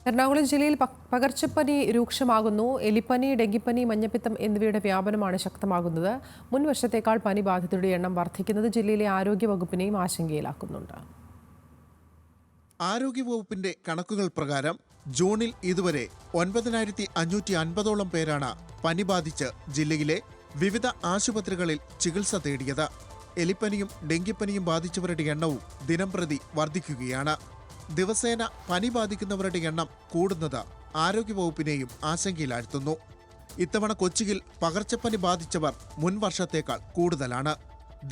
എറണാകുളം ജില്ലയിൽ പകർച്ചപ്പനി രൂക്ഷമാകുന്നു. എലിപ്പനി, ഡെങ്കിപ്പനി, മഞ്ഞപ്പിത്തം എന്നിവയുടെ വ്യാപനമാണ് ശക്തമാകുന്നത്. മുൻ വർഷത്തേക്കാൾ പനി ബാധിതരുടെ എണ്ണം വർദ്ധിക്കുന്നത് ജില്ലയിലെ ആരോഗ്യവകുപ്പിനെയും ആശങ്കയിലാക്കുന്നുണ്ട്. ആരോഗ്യവകുപ്പിന്റെ കണക്കുകൾ പ്രകാരം ജൂണിൽ ഇതുവരെ 9,550ഓളം പേരാണ് പനി ബാധിച്ച് ജില്ലയിലെ വിവിധ ആശുപത്രികളിൽ ചികിത്സ തേടിയത്. എലിപ്പനിയും ഡെങ്കിപ്പനിയും ബാധിച്ചവരുടെ എണ്ണവും ദിനംപ്രതി വർദ്ധിക്കുകയാണ്. ദിവസേന പനി ബാധിക്കുന്നവരുടെ എണ്ണം കൂടുന്നത് ആരോഗ്യവകുപ്പിനെയും ആശങ്കയിലാഴ്ത്തുന്നു. ഇത്തവണ കൊച്ചിയിൽ പകർച്ചപ്പനി ബാധിച്ചവർ മുൻ വർഷത്തേക്കാൾ കൂടുതലാണ്.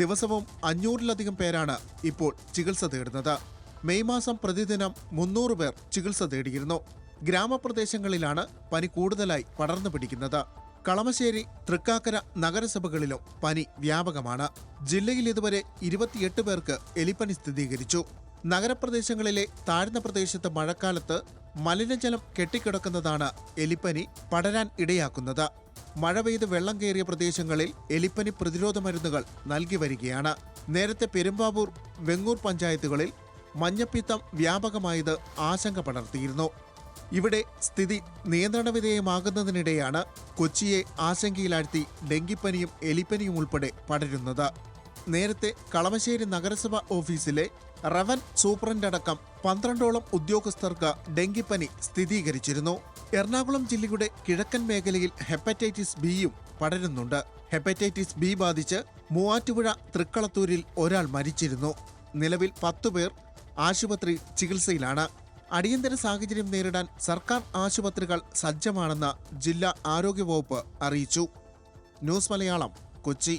ദിവസവും 500-ലധികം പേരാണ് ഇപ്പോൾ ചികിത്സ തേടുന്നത്. മെയ് മാസം പ്രതിദിനം 300 പേർ ചികിത്സ തേടിയിരുന്നു. ഗ്രാമപ്രദേശങ്ങളിലാണ് പനി കൂടുതലായി പടർന്നു പിടിക്കുന്നത്. കളമശ്ശേരി, തൃക്കാക്കര നഗരസഭകളിലും പനി വ്യാപകമാണ്. ജില്ലയിൽ ഇതുവരെ 28 പേർക്ക് എലിപ്പനി സ്ഥിരീകരിച്ചു. നഗരപ്രദേശങ്ങളിലെ താഴ്ന്ന പ്രദേശത്ത് മഴക്കാലത്ത് മലിനജലം കെട്ടിക്കിടക്കുന്നതാണ് എലിപ്പനി പടരാൻ ഇടയാക്കുന്നത്. മഴ പെയ്ത് വെള്ളം കയറിയ പ്രദേശങ്ങളിൽ എലിപ്പനി പ്രതിരോധ മരുന്നുകൾ നൽകി വരികയാണ്. നേരത്തെ പെരുമ്പാവൂർ, വെങ്ങൂർ പഞ്ചായത്തുകളിൽ മഞ്ഞപ്പിത്തം വ്യാപകമായത് ആശങ്ക പടർത്തിയിരുന്നു. ഇവിടെ സ്ഥിതി നിയന്ത്രണവിധേയമാകുന്നതിനിടെയാണ് കൊച്ചിയെ ആശങ്കയിലാഴ്ത്തി ഡെങ്കിപ്പനിയും എലിപ്പനിയും ഉൾപ്പെടെ പടരുന്നത്. നേരത്തെ കളമശ്ശേരി നഗരസഭ ഓഫീസിലെ റവൻ സൂപ്രണ്ടടക്കം 12ഓളം ഉദ്യോഗസ്ഥർക്ക് ഡെങ്കിപ്പനി സ്ഥിരീകരിച്ചിരുന്നു. എറണാകുളം ജില്ലയുടെ കിഴക്കൻ മേഖലയിൽ ഹെപ്പറ്റൈറ്റിസ് ബിയും പടരുന്നുണ്ട്. ഹെപ്പറ്റൈറ്റിസ് ബി ബാധിച്ച് മൂവാറ്റുപുഴ തൃക്കളത്തൂരിൽ ഒരാൾ മരിച്ചിരുന്നു. നിലവിൽ 10 പേർ ആശുപത്രി ചികിത്സയിലാണ്. അടിയന്തര സാഹചര്യം നേരിടാൻ സർക്കാർ ആശുപത്രികൾ സജ്ജമാണെന്ന് ജില്ലാ ആരോഗ്യവകുപ്പ് അറിയിച്ചു. ന്യൂസ് മലയാളം, കൊച്ചി.